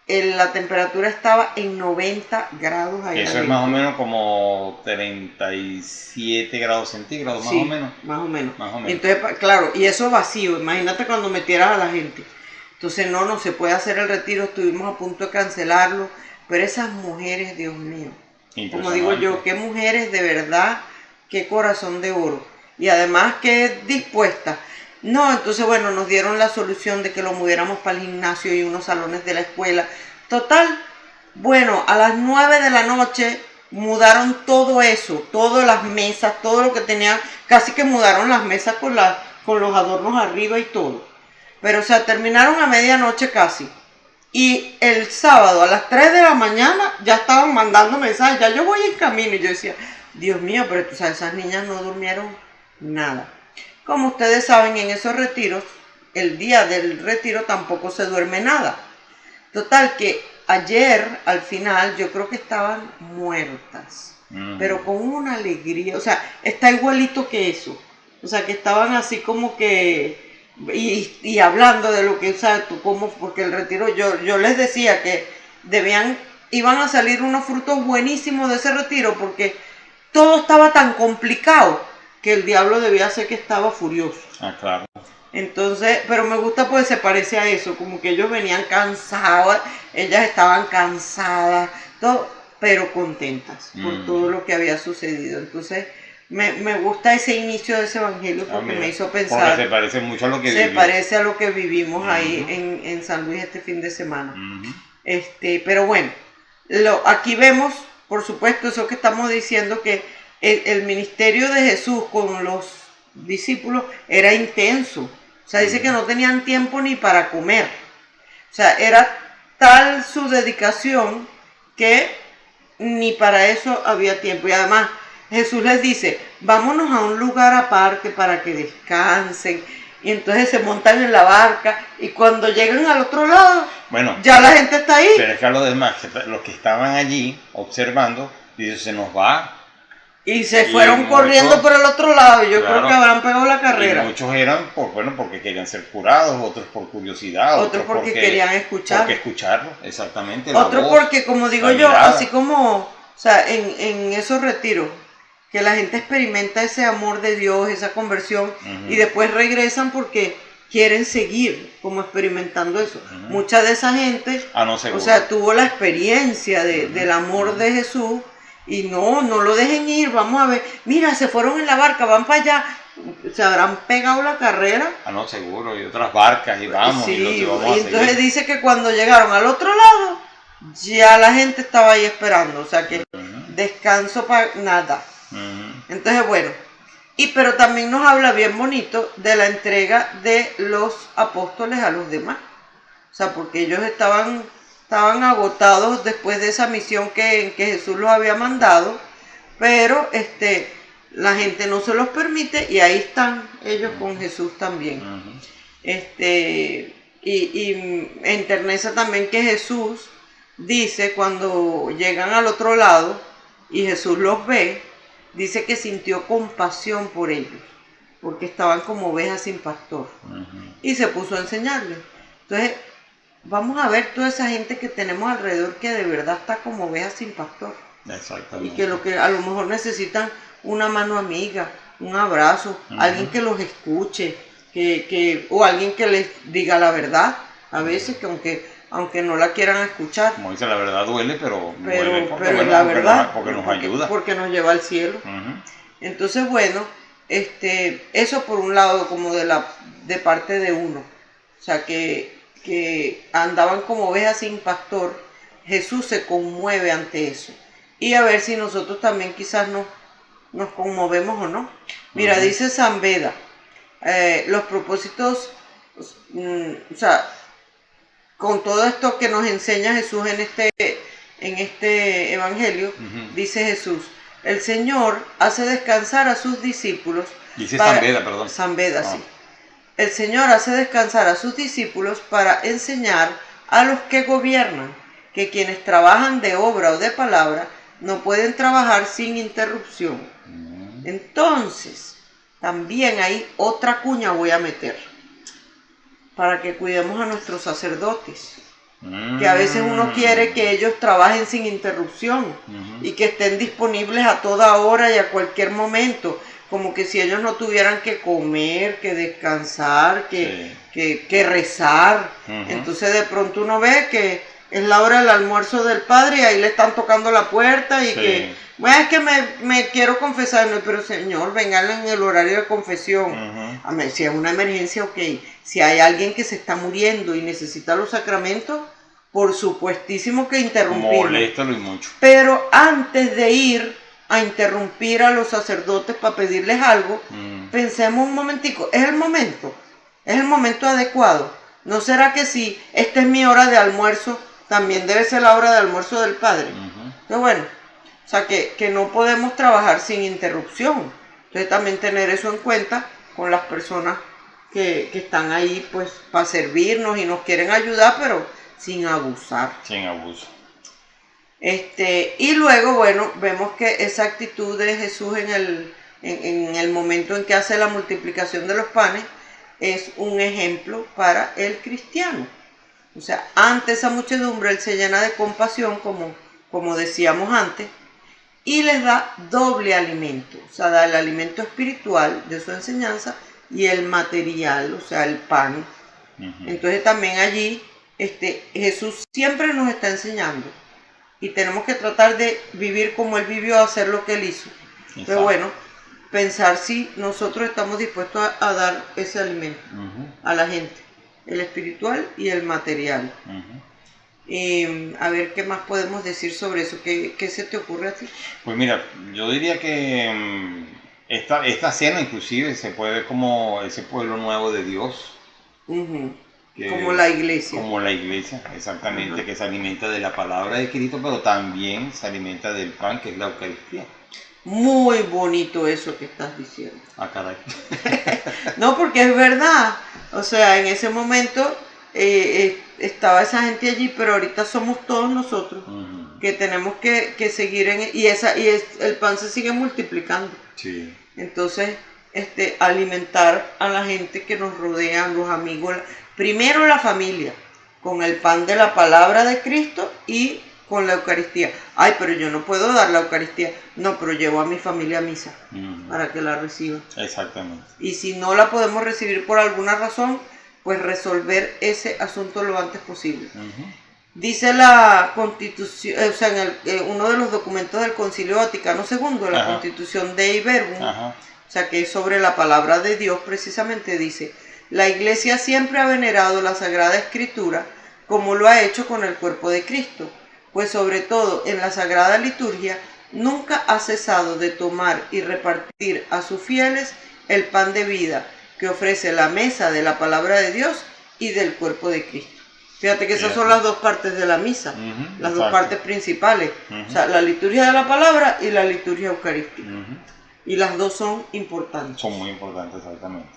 la temperatura estaba en 90 grados ahí. Eso es más o menos como 37 grados centígrados, más Sí, o menos. más o menos. Más o menos. Entonces, claro, y eso vacío, imagínate cuando metieras a la gente. Entonces, no se puede hacer el retiro, estuvimos a punto de cancelarlo, pero esas mujeres, Dios mío, como digo yo, qué mujeres de verdad, qué corazón de oro. Y además qué dispuestas. No, entonces bueno, nos dieron la solución de que lo moviéramos para el gimnasio y unos salones de la escuela. Total, bueno, a las 9 de la noche mudaron todo eso, todas las mesas, todo lo que tenían, casi que mudaron las mesas con los adornos arriba y todo. Pero o sea, terminaron a medianoche casi. Y el sábado a las 3 de la mañana ya estaban mandando mensajes, ya yo voy en camino. Y yo decía, Dios mío, pero tú sabes, esas niñas no durmieron nada. Como ustedes saben, en esos retiros, el día del retiro tampoco se duerme nada. Total que ayer, al final, yo creo que estaban muertas, pero con una alegría, o sea, está igualito que eso. O sea, que estaban así como que, y hablando de lo que, o sea, tú cómo, porque el retiro, yo les decía que iban a salir unos frutos buenísimos de ese retiro, porque todo estaba tan complicado que el diablo debía ser que estaba furioso. Ah, claro. Entonces, pero me gusta pues se parece a eso, como que ellos venían cansados, ellas estaban cansadas, todo, pero contentas por todo lo que había sucedido. Entonces, me gusta ese inicio de ese evangelio porque me hizo pensar. Porque se parece mucho a lo que Se parece a lo que vivimos ahí en San Luis este fin de semana. Pero bueno, aquí vemos, por supuesto, eso que estamos diciendo, que el ministerio de Jesús con los discípulos era intenso. O sea, dice que no tenían tiempo ni para comer. O sea, era tal su dedicación que ni para eso había tiempo. Y además, Jesús les dice, vámonos a un lugar aparte para que descansen. Y entonces se montan en la barca y cuando llegan al otro lado, bueno, ya la gente está ahí. Pero es que a los demás, los que estaban allí observando, dice, se nos va. Y se fueron corriendo por el otro lado. Yo claro, creo que habrán pegado la carrera. Y muchos eran porque querían ser curados, otros por curiosidad, otros porque querían escuchar. Porque escucharlo, exactamente. Otros porque, como digo yo, así como, o sea, en esos retiros, que la gente experimenta ese amor de Dios, esa conversión, y después regresan porque quieren seguir como experimentando eso. Mucha de esa gente, No, seguro. o sea, tuvo la experiencia del amor de Jesús y no lo dejen ir, vamos a ver, mira, se fueron en la barca, van para allá, se habrán pegado la carrera. No, seguro, y otras barcas, y vamos, Sí, y y vamos a entonces seguir. dice que cuando llegaron al otro lado, ya la gente estaba ahí esperando, o sea que descanso para nada. Entonces, bueno, pero también nos habla bien bonito de la entrega de los apóstoles a los demás. O sea, porque ellos estaban agotados después de esa misión que Jesús los había mandado, pero la gente no se los permite y ahí están ellos con Jesús también. Y enternece también que Jesús dice cuando llegan al otro lado y Jesús los ve, dice que sintió compasión por ellos, porque estaban como ovejas sin pastor. Y se puso a enseñarles. Entonces, vamos a ver toda esa gente que tenemos alrededor que de verdad está como ovejas sin pastor. Exactamente. Y que lo que a lo mejor necesitan una mano amiga, un abrazo, alguien que los escuche, o alguien que les diga la verdad. A veces que aunque no la quieran escuchar. Como dice, la verdad duele, pero duele porque, pero bueno, la verdad, porque nos ayuda. Porque nos lleva al cielo. Entonces, bueno, eso por un lado como de parte de uno. O sea, que andaban como ovejas sin pastor. Jesús se conmueve ante eso. Y a ver si nosotros también quizás nos conmovemos o no. Mira, dice San Beda, los propósitos, o sea, con todo esto que nos enseña Jesús en este evangelio, dice Jesús, el Señor hace descansar a sus discípulos. Dice San Beda, perdón. San Beda, sí. El Señor hace descansar a sus discípulos para enseñar a los que gobiernan que quienes trabajan de obra o de palabra no pueden trabajar sin interrupción. Entonces, también hay otra cuña voy a meter para que cuidemos a nuestros sacerdotes, que a veces uno quiere que ellos trabajen sin interrupción y que estén disponibles a toda hora y a cualquier momento, como que si ellos no tuvieran que comer, que descansar, que rezar. Entonces de pronto uno ve que es la hora del almuerzo del padre y ahí le están tocando la puerta y que, bueno, es que me quiero confesar, no, pero señor, vengan en el horario de confesión. A ver, si es una emergencia, ok. Si hay alguien que se está muriendo y necesita los sacramentos, por supuestísimo que interrumpirlo. Moléstalo y mucho. Pero antes de ir a interrumpir a los sacerdotes para pedirles algo, pensemos un momentico, es el momento adecuado. ¿No será que si esta es mi hora de almuerzo, también debe ser la hora de almuerzo del Padre? Entonces, bueno, o sea que no podemos trabajar sin interrupción. Entonces también tener eso en cuenta con las personas que están ahí pues para servirnos y nos quieren ayudar, pero sin abusar. Sin abuso. Y luego, bueno, vemos que esa actitud de Jesús en el momento en que hace la multiplicación de los panes es un ejemplo para el cristiano. O sea, ante esa muchedumbre él se llena de compasión, como decíamos antes, y les da doble alimento. O sea, da el alimento espiritual de su enseñanza y el material, o sea, el pan. Entonces también allí Jesús siempre nos está enseñando. Y tenemos que tratar de vivir como Él vivió, hacer lo que Él hizo. Pero bueno, pensar si nosotros estamos dispuestos a dar ese alimento a la gente, el espiritual y el material. A ver qué más podemos decir sobre eso. ¿Qué se te ocurre a ti? Pues mira, yo diría que esta cena inclusive se puede ver como ese pueblo nuevo de Dios. Como la iglesia. Como la iglesia, exactamente, que se alimenta de la palabra de Cristo, pero también se alimenta del pan, que es la Eucaristía. Muy bonito eso que estás diciendo. Ah, caray. No, porque es verdad. O sea, en ese momento estaba esa gente allí, pero ahorita somos todos nosotros que tenemos que seguir y el pan se sigue multiplicando. Sí. Entonces, alimentar a la gente que nos rodea, los amigos, primero la familia, con el pan de la palabra de Cristo y con la Eucaristía. Ay, pero yo no puedo dar la Eucaristía. No, pero llevo a mi familia a misa para que la reciba. Exactamente. Y si no la podemos recibir por alguna razón, pues resolver ese asunto lo antes posible. Dice la Constitución, o sea, uno de los documentos del Concilio Vaticano II, la Constitución Dei Verbum, o sea, que es sobre la palabra de Dios, precisamente dice: la Iglesia siempre ha venerado la Sagrada Escritura como lo ha hecho con el cuerpo de Cristo, pues sobre todo en la Sagrada Liturgia nunca ha cesado de tomar y repartir a sus fieles el pan de vida que ofrece la mesa de la palabra de Dios y del cuerpo de Cristo. Fíjate que esas son las dos partes de la misa, las dos partes principales, o sea, la liturgia de la palabra y la liturgia eucarística. Y las dos son importantes. Son muy importantes, exactamente.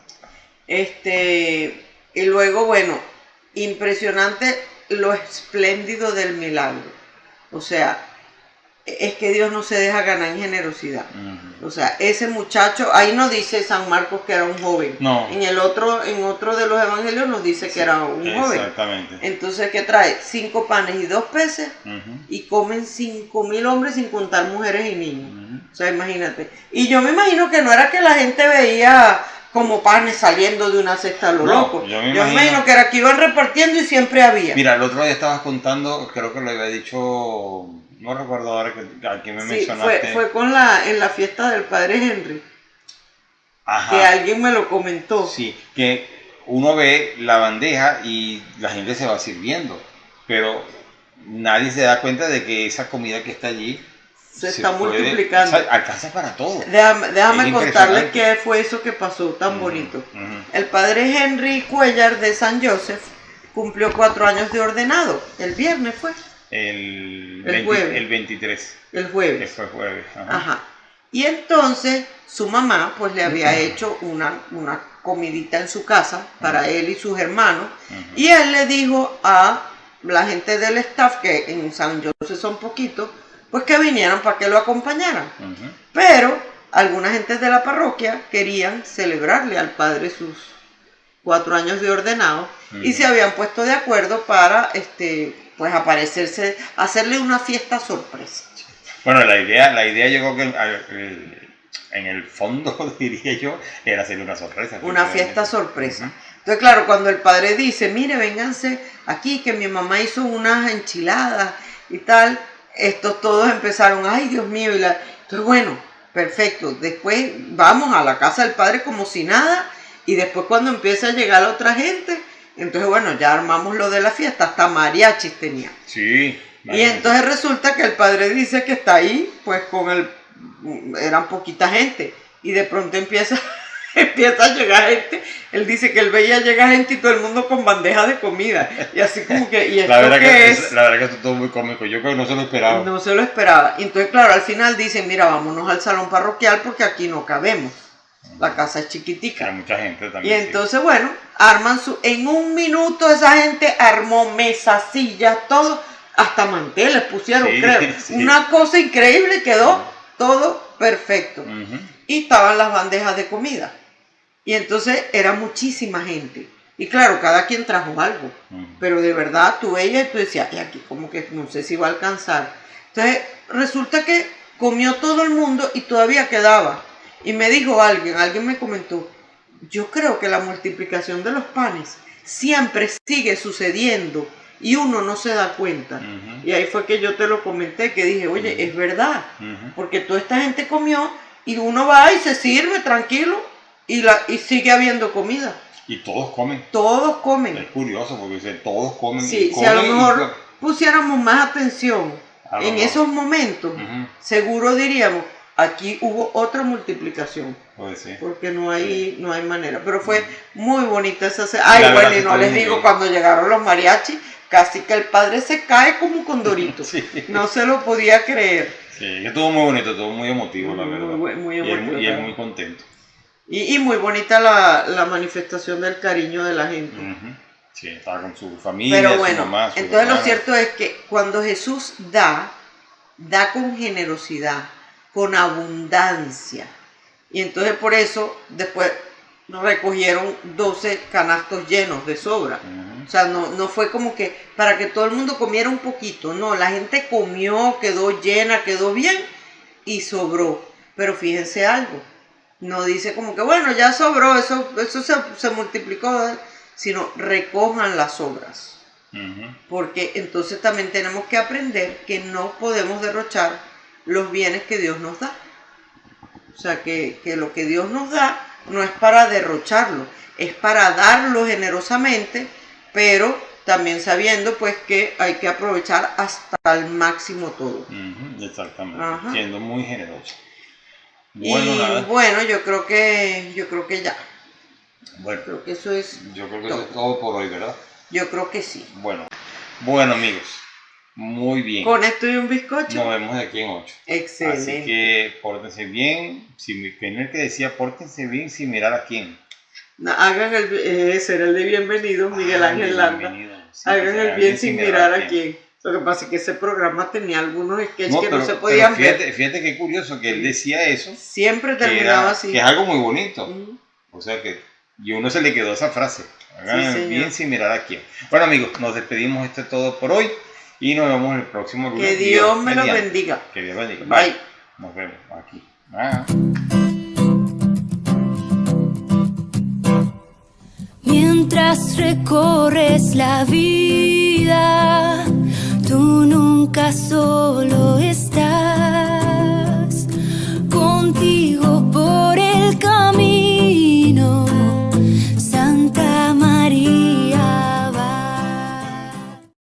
Y luego, bueno, impresionante lo espléndido del milagro. O sea, es que Dios no se deja ganar en generosidad. O sea, ese muchacho, ahí no dice San Marcos que era un joven. No. En otro de los evangelios nos dice que era un joven. Exactamente. Entonces, ¿qué trae? 5 panes y 2 peces y comen 5.000 hombres sin contar mujeres y niños. O sea, imagínate. Y yo me imagino que no era que la gente veía como panes saliendo de una cesta a lo loco. Yo me imagino que era que iban repartiendo y siempre había. Mira, el otro día estabas contando, creo que lo había dicho, no recuerdo ahora a quién me mencionaste. Fue en la fiesta del padre Henry. Que alguien me lo comentó. Sí, que uno ve la bandeja y la gente se va sirviendo, pero nadie se da cuenta de que esa comida que está allí se está multiplicando. O sea, alcanza para todo. Déjame contarles qué fue eso que pasó tan bonito. El padre Henry Cuellar de San Joseph cumplió 4 años de ordenado. El viernes fue. El jueves. El 23. El jueves. Fue jueves. Y entonces su mamá pues le había hecho una comidita en su casa para él y sus hermanos. Y él le dijo a la gente del staff, que en San Joseph son poquitos, pues que vinieran para que lo acompañaran. Pero alguna gente de la parroquia querían celebrarle al padre sus 4 años de ordenado y se habían puesto de acuerdo para pues aparecerse, hacerle una fiesta sorpresa. Bueno, la idea yo creo que en el fondo, diría yo, era hacerle una sorpresa. Una fiesta sorpresa. Entonces, claro, cuando el padre dice, mire, vénganse aquí, que mi mamá hizo unas enchiladas y tal, estos todos empezaron, ay, Dios mío, entonces, bueno, perfecto, después vamos a la casa del padre como si nada, y después cuando empieza a llegar la otra gente, entonces, bueno, ya armamos lo de la fiesta, hasta mariachis tenía. Sí. Y entonces resulta que el padre dice que está ahí, pues eran poquita gente, y de pronto empieza a llegar gente. Él dice que él veía llegar gente y todo el mundo con bandejas de comida, y así como que, ¿y esto qué es? La verdad que esto es todo muy cómico, yo creo que no se lo esperaba. No se lo esperaba, y entonces claro, al final dicen, mira, vámonos al salón parroquial porque aquí no cabemos, la casa es chiquitica. Hay mucha gente también. Y entonces, bueno, en un minuto esa gente armó mesas, sillas, todo, hasta manteles pusieron, creo. Sí. Una cosa increíble, quedó todo perfecto. Y estaban las bandejas de comida. Y entonces era muchísima gente. Y claro, cada quien trajo algo. Pero de verdad tú veías y tú decías, y aquí como que no sé si va a alcanzar. Entonces resulta que comió todo el mundo y todavía quedaba. Y me dijo alguien me comentó, yo creo que la multiplicación de los panes siempre sigue sucediendo y uno no se da cuenta. Y ahí fue que yo te lo comenté, que dije, oye, es verdad, porque toda esta gente comió y uno va y se sirve tranquilo y sigue habiendo comida. Y todos comen. Todos comen. Es curioso porque todos comen. Sí, si a lo mejor pusiéramos más atención en esos momentos, seguro diríamos, aquí hubo otra multiplicación. Puede ser. Porque no hay manera. Pero fue muy bonita esa. Ay, bueno, y no les digo, cuando llegaron los mariachis, casi que el padre se cae como un condorito. Sí. No se lo podía creer. Sí, estuvo muy bonito, estuvo muy emotivo, la verdad. Muy emotivo. Y él muy contento. Y muy bonita la manifestación del cariño de la gente. Sí, estaba con su familia, pero bueno, su mamá, su entonces hermana. Lo cierto es que cuando Jesús da con generosidad, con abundancia. Y entonces por eso después recogieron 12 canastos llenos de sobra. O O sea, no fue como que para que todo el mundo comiera un poquito. No, la gente comió, quedó llena, quedó bien y sobró. Pero fíjense algo. No dice como que, bueno, ya sobró, eso se multiplicó, sino recojan las sobras. Porque entonces también tenemos que aprender que no podemos derrochar los bienes que Dios nos da. O sea, que lo que Dios nos da no es para derrocharlo, es para darlo generosamente, pero también sabiendo pues que hay que aprovechar hasta el máximo todo. Exactamente, Ajá. siendo muy generoso. Bueno, Nada. Bueno, yo creo que ya. Bueno, Creo que eso es yo creo que eso es todo por hoy, ¿verdad? Yo creo que sí. Bueno amigos, muy bien. Con esto y un bizcocho. Nos vemos de aquí en 8. Excelente. Así que pórtense bien. El que decía pórtense bien sin mirar a quién. No, hagan ese era el de bienvenido, Miguel Ángel Landa. Sí, Hagan el bien sin mirar a quién. Lo que pasa es que ese programa tenía algunos sketches que no se podían ver. Fíjate qué curioso que él decía eso. Siempre terminaba así. Que es algo muy bonito. O sea que, y a uno se le quedó esa frase. Hagan Sí, bien sin mirar a quién. Bueno amigos, nos despedimos. Esto es todo por hoy. Y nos vemos el próximo lunes. Que Dios me los bendiga. Que Dios bendiga. Bye. Nos vemos aquí. Ah. Mientras recorres la vida, tú nunca solo estás.